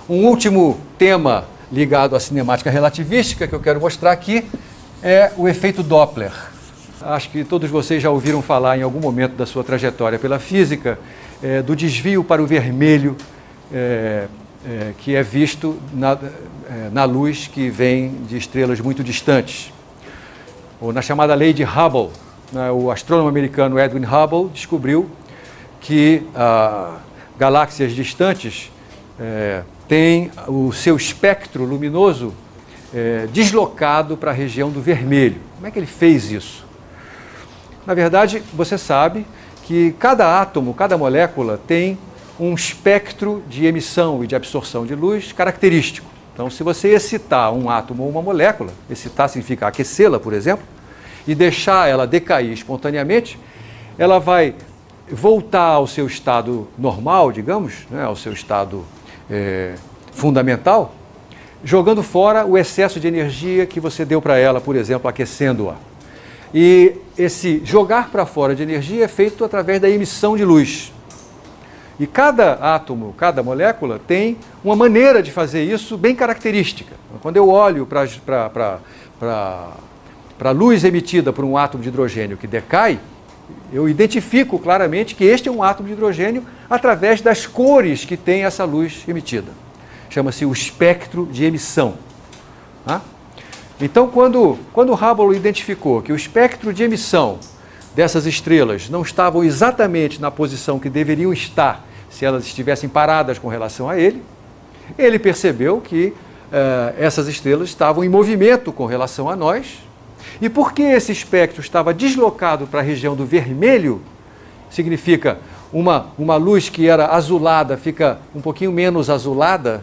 Um último tema ligado à cinemática relativística que eu quero mostrar aqui é o efeito Doppler. Acho que todos vocês já ouviram falar em algum momento da sua trajetória pela física do desvio para o vermelho que é visto na luz que vem de estrelas muito distantes. Ou na chamada lei de Hubble, o astrônomo americano Edwin Hubble descobriu que galáxias distantes têm o seu espectro luminoso deslocado para a região do vermelho. Como é que ele fez isso? Na verdade, você sabe que cada átomo, cada molécula tem um espectro de emissão e de absorção de luz característico. Então, se você excitar um átomo ou uma molécula, excitar significa aquecê-la, por exemplo, e deixar ela decair espontaneamente, ela vai voltar ao seu estado normal, digamos, ao seu estado fundamental, jogando fora o excesso de energia que você deu para ela, por exemplo, aquecendo-a. E esse jogar para fora de energia é feito através da emissão de luz. E cada átomo, cada molécula tem uma maneira de fazer isso bem característica. Quando eu olho para a luz emitida por um átomo de hidrogênio que decai, eu identifico claramente que este é um átomo de hidrogênio através das cores que tem essa luz emitida. Chama-se o espectro de emissão. Então, quando Hubble identificou que o espectro de emissão dessas estrelas não estavam exatamente na posição que deveriam estar se elas estivessem paradas com relação a ele, ele percebeu que essas estrelas estavam em movimento com relação a nós, e porque esse espectro estava deslocado para a região do vermelho, significa uma luz que era azulada fica um pouquinho menos azulada,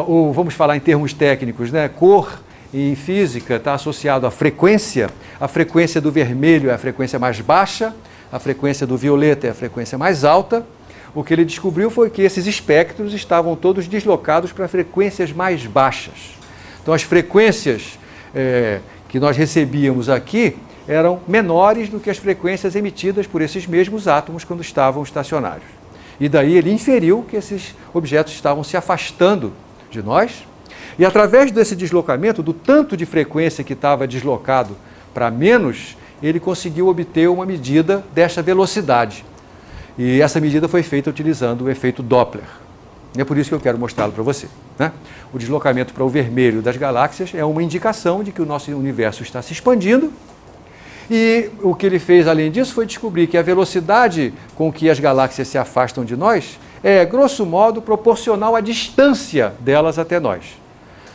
ou vamos falar em termos técnicos, cor em física está associado à frequência. A frequência do vermelho é a frequência mais baixa, a frequência do violeta é a frequência mais alta. O que ele descobriu foi que esses espectros estavam todos deslocados para frequências mais baixas. Então as frequências que nós recebíamos aqui eram menores do que as frequências emitidas por esses mesmos átomos quando estavam estacionários. E daí ele inferiu que esses objetos estavam se afastando de nós, e através desse deslocamento, do tanto de frequência que estava deslocado para menos, ele conseguiu obter uma medida desta velocidade. E essa medida foi feita utilizando o efeito Doppler. E é por isso que eu quero mostrá-lo para você. O deslocamento para o vermelho das galáxias é uma indicação de que o nosso universo está se expandindo. E o que ele fez, além disso, foi descobrir que a velocidade com que as galáxias se afastam de nós é, grosso modo, proporcional à distância delas até nós.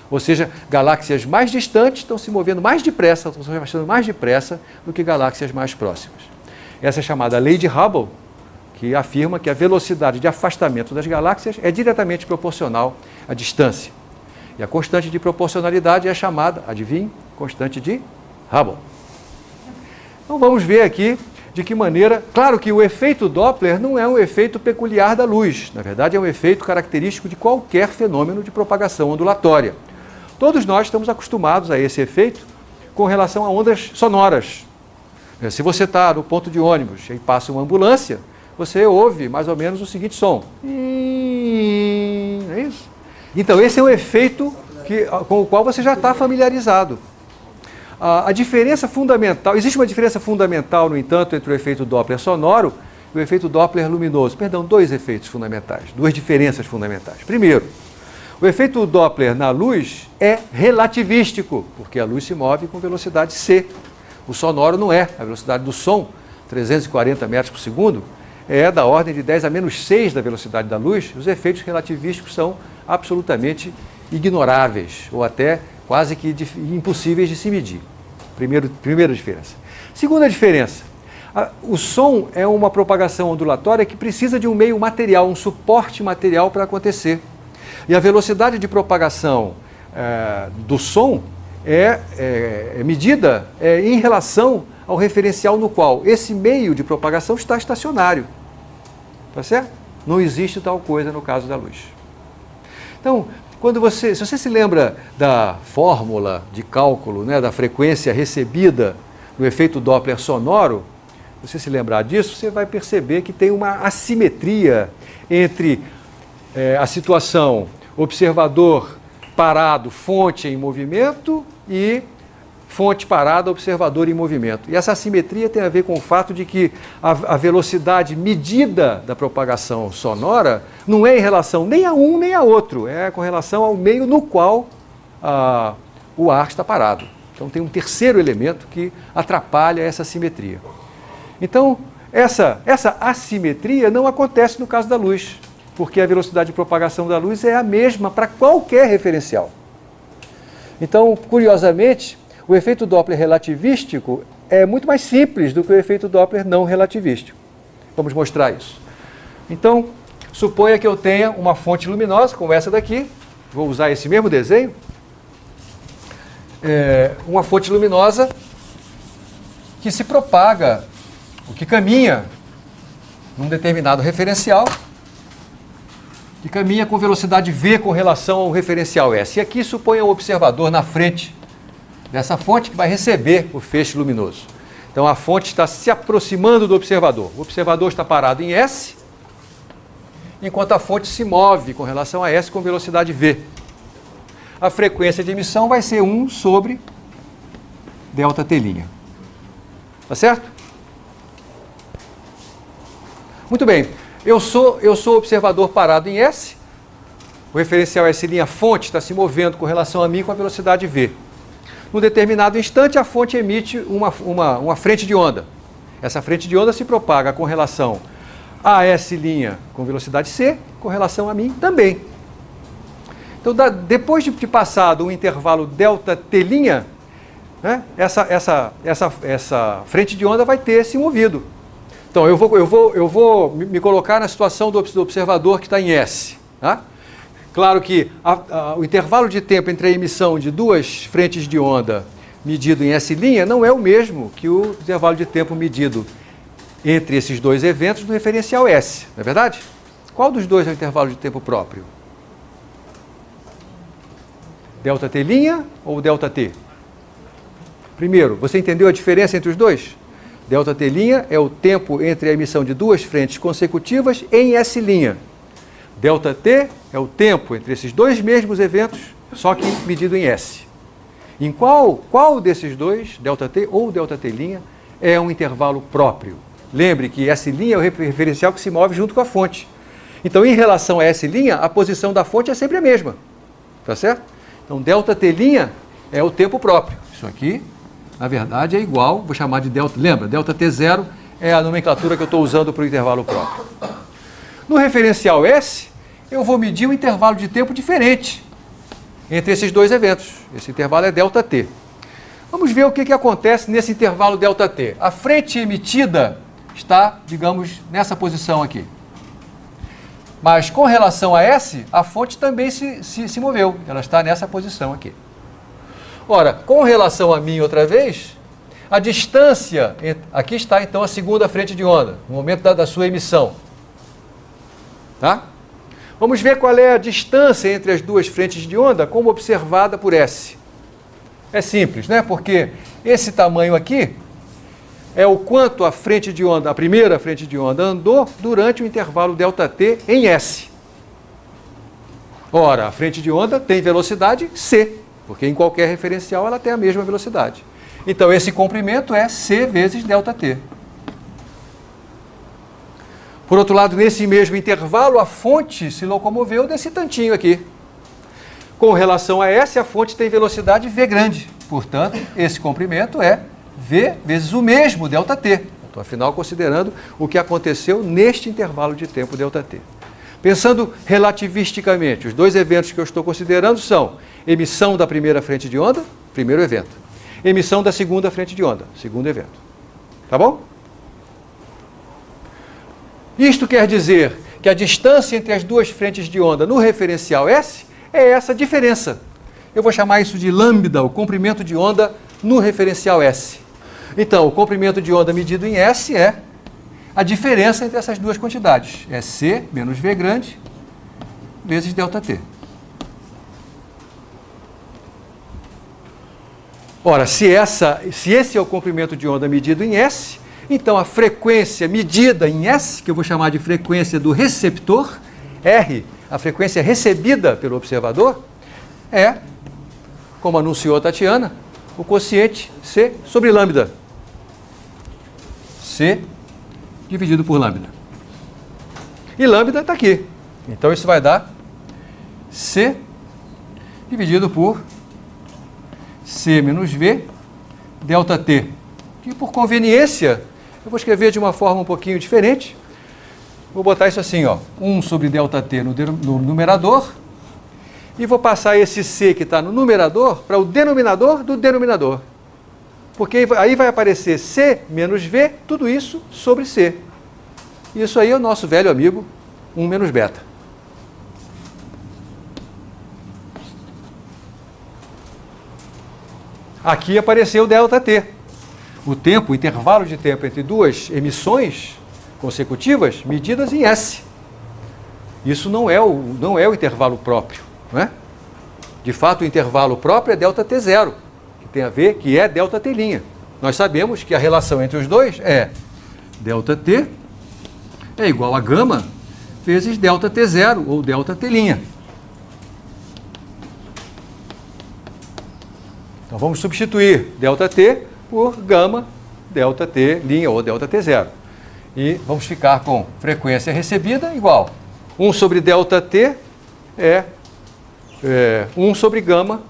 Ou seja, galáxias mais distantes estão se movendo mais depressa, estão se afastando mais depressa do que galáxias mais próximas. Essa é chamada lei de Hubble, que afirma que a velocidade de afastamento das galáxias é diretamente proporcional à distância. E a constante de proporcionalidade é chamada, adivinhe, constante de Hubble. Então vamos ver aqui de que maneira... Claro que o efeito Doppler não é um efeito peculiar da luz. Na verdade, é um efeito característico de qualquer fenômeno de propagação ondulatória. Todos nós estamos acostumados a esse efeito com relação a ondas sonoras. Se você está no ponto de ônibus e passa uma ambulância, você ouve mais ou menos o seguinte som. É isso? Então, esse é um efeito com o qual você já está familiarizado. A diferença fundamental, existe uma diferença fundamental, no entanto, entre o efeito Doppler sonoro e o efeito Doppler luminoso. Perdão, dois efeitos fundamentais, duas diferenças fundamentais. Primeiro, o efeito Doppler na luz é relativístico, porque a luz se move com velocidade c. O sonoro não é. A velocidade do som, 340 metros por segundo, é da ordem de 10 a menos 6 da velocidade da luz. Os efeitos relativísticos são absolutamente ignoráveis, ou até quase que impossíveis de se medir. Primeira diferença. Segunda diferença, o som é uma propagação ondulatória que precisa de um meio material, um suporte material para acontecer. E a velocidade de propagação do som é medida em relação ao referencial no qual esse meio de propagação está estacionário. Tá certo? Não existe tal coisa no caso da luz. Então, se você se lembra da fórmula de cálculo, né, da frequência recebida no efeito Doppler sonoro, se você se lembrar disso, você vai perceber que tem uma assimetria entre a situação observador parado, fonte em movimento, e fonte parada, observador em movimento. E essa assimetria tem a ver com o fato de que a velocidade medida da propagação sonora não é em relação nem a um nem a outro, é com relação ao meio no qual o ar está parado. Então tem um terceiro elemento que atrapalha essa simetria. Então, essa assimetria não acontece no caso da luz, porque a velocidade de propagação da luz é a mesma para qualquer referencial. Então, curiosamente, o efeito Doppler relativístico é muito mais simples do que o efeito Doppler não relativístico. Vamos mostrar isso. Então, suponha que eu tenha uma fonte luminosa, como essa daqui, vou usar esse mesmo desenho, uma fonte luminosa que se propaga, o que caminha num determinado referencial, que caminha com velocidade v com relação ao referencial S. E aqui suponha um observador na frente dessa fonte que vai receber o feixe luminoso. Então a fonte está se aproximando do observador. O observador está parado em S, enquanto a fonte se move com relação a S com velocidade v. A frequência de emissão vai ser 1 sobre ΔT'. Tá certo? Muito bem. Eu sou observador parado em S, o referencial S', fonte, está se movendo com relação a mim com a velocidade v. Num determinado instante, a fonte emite uma frente de onda. Essa frente de onda se propaga com relação a S' com velocidade c, com relação a mim também. Então, depois de passado um intervalo ΔT', né, essa frente de onda vai ter se movido. Então, eu vou me colocar na situação do observador que está em S. Tá? Claro que o intervalo de tempo entre a emissão de duas frentes de onda medido em S' não é o mesmo que o intervalo de tempo medido entre esses dois eventos no referencial S. Não é verdade? Qual dos dois é o intervalo de tempo próprio? ΔT' ou ΔT? Primeiro, você entendeu a diferença entre os dois? ΔT' é o tempo entre a emissão de duas frentes consecutivas em S'. ΔT é o tempo entre esses dois mesmos eventos, só que medido em S. Em qual desses dois, ΔT ou ΔT', é um intervalo próprio? Lembre que S' é o referencial que se move junto com a fonte. Então, em relação a S', a posição da fonte é sempre a mesma. Tá certo? Então, ΔT' é o tempo próprio. Isso aqui, na verdade, é igual, vou chamar de ΔT. Lembra, ΔT0 é a nomenclatura que eu estou usando para o intervalo próprio. No referencial S, eu vou medir um intervalo de tempo diferente entre esses dois eventos. Esse intervalo é ΔT. Vamos ver o que acontece nesse intervalo ΔT. A frente emitida está, digamos, nessa posição aqui. Mas com relação a S, a fonte também se moveu. Ela está nessa posição aqui. Ora, com relação a mim outra vez, a distância, aqui está então a segunda frente de onda, no momento da sua emissão. Tá? Vamos ver qual é a distância entre as duas frentes de onda como observada por S. É simples, né? Porque esse tamanho aqui é o quanto a frente de onda, a primeira frente de onda andou durante o intervalo ΔT em S. Ora, a frente de onda tem velocidade c, porque em qualquer referencial ela tem a mesma velocidade. Então, esse comprimento é c vezes ΔT. Por outro lado, nesse mesmo intervalo, a fonte se locomoveu desse tantinho aqui. Com relação a S, a fonte tem velocidade v grande. Portanto, esse comprimento é v vezes o mesmo ΔT. Então, afinal, considerando o que aconteceu neste intervalo de tempo ΔT. Pensando relativisticamente, os dois eventos que eu estou considerando são emissão da primeira frente de onda, primeiro evento. Emissão da segunda frente de onda, segundo evento. Tá bom? Isto quer dizer que a distância entre as duas frentes de onda no referencial S é essa diferença. Eu vou chamar isso de lambda, o comprimento de onda no referencial S. Então, o comprimento de onda medido em S é a diferença entre essas duas quantidades. É C menos V grande vezes ΔT. Ora, se esse é o comprimento de onda medido em S, então a frequência medida em S, que eu vou chamar de frequência do receptor, R, a frequência recebida pelo observador, é, como anunciou a Tatiana, o quociente C sobre lambda. C dividido por lambda. E lambda está aqui. Então isso vai dar C dividido por C menos V delta T. Que por conveniência, eu vou escrever de uma forma um pouquinho diferente. Vou botar isso assim, ó, 1 sobre delta T no numerador. E vou passar esse C que está no numerador para o denominador do denominador. Porque aí vai aparecer C menos V, tudo isso sobre C. Isso aí é o nosso velho amigo 1 menos beta. Aqui apareceu o ΔT. O intervalo de tempo entre duas emissões consecutivas medidas em S. Isso não é o intervalo próprio, não é? De fato, o intervalo próprio é ΔT0, que tem a ver, que é ΔT'. Nós sabemos que a relação entre os dois é ΔT é igual a gama vezes ΔT0 ou ΔT'. Então vamos substituir ΔT por gama ΔT' ou ΔT0. E vamos ficar com frequência recebida igual 1 sobre ΔT é 1 sobre gama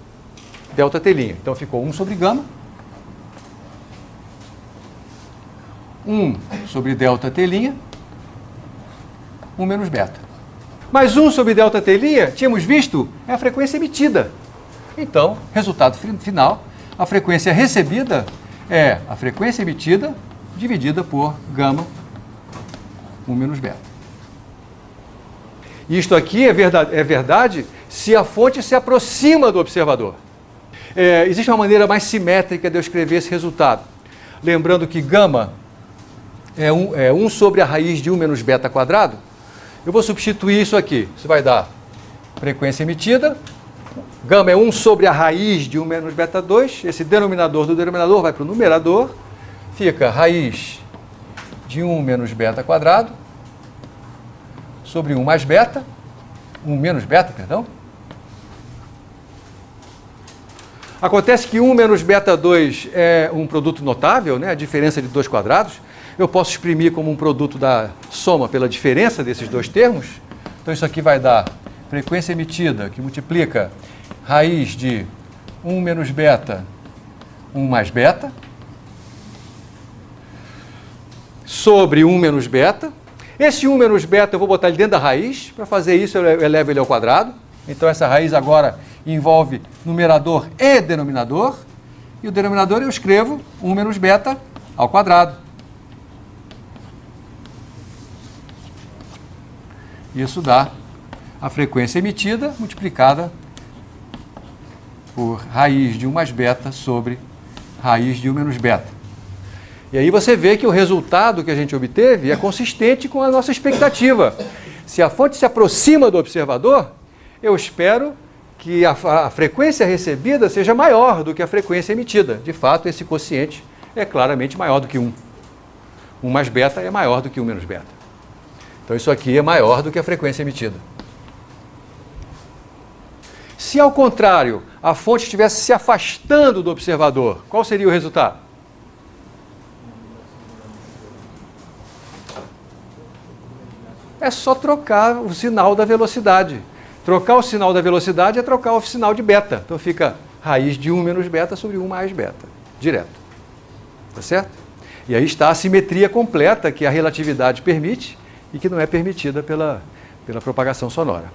ΔT'. Então ficou 1 sobre gama, 1 sobre ΔT', 1 menos beta. Mas 1 sobre ΔT', tínhamos visto, é a frequência emitida. Então, resultado final, a frequência recebida é a frequência emitida dividida por gama 1 menos beta. Isto aqui é verdade se a fonte se aproxima do observador. Existe uma maneira mais simétrica de eu escrever esse resultado. Lembrando que gama é 1 sobre a raiz de 1 menos beta quadrado. Eu vou substituir isso aqui. Isso vai dar frequência emitida. Gama é 1 sobre a raiz de 1 menos beta 2. Esse denominador do denominador vai para o numerador. Fica raiz de 1 menos beta quadrado sobre 1 mais beta. 1 menos beta, perdão. Acontece que 1 menos beta 2 é um produto notável, né? A diferença de dois quadrados. Eu posso exprimir como um produto da soma pela diferença desses dois termos. Então isso aqui vai dar frequência emitida, que multiplica raiz de 1 menos beta, 1 mais beta, sobre 1 menos beta. Esse 1 menos beta eu vou botar ele dentro da raiz. Para fazer isso eu elevo ele ao quadrado. Então essa raiz agora envolve numerador e denominador. E o denominador eu escrevo 1 menos beta ao quadrado. Isso dá a frequência emitida multiplicada por raiz de 1 mais beta sobre raiz de 1 menos beta. E aí você vê que o resultado que a gente obteve é consistente com a nossa expectativa. Se a fonte se aproxima do observador, eu espero que a frequência recebida seja maior do que a frequência emitida. De fato, esse quociente é claramente maior do que 1. 1 mais beta é maior do que 1 menos beta. Então isso aqui é maior do que a frequência emitida. Se, ao contrário, a fonte estivesse se afastando do observador, qual seria o resultado? É só trocar o sinal da velocidade. Trocar o sinal da velocidade é trocar o sinal de beta. Então fica raiz de 1 menos beta sobre 1 mais beta, direto. Tá certo? E aí está a simetria completa que a relatividade permite e que não é permitida pela propagação sonora.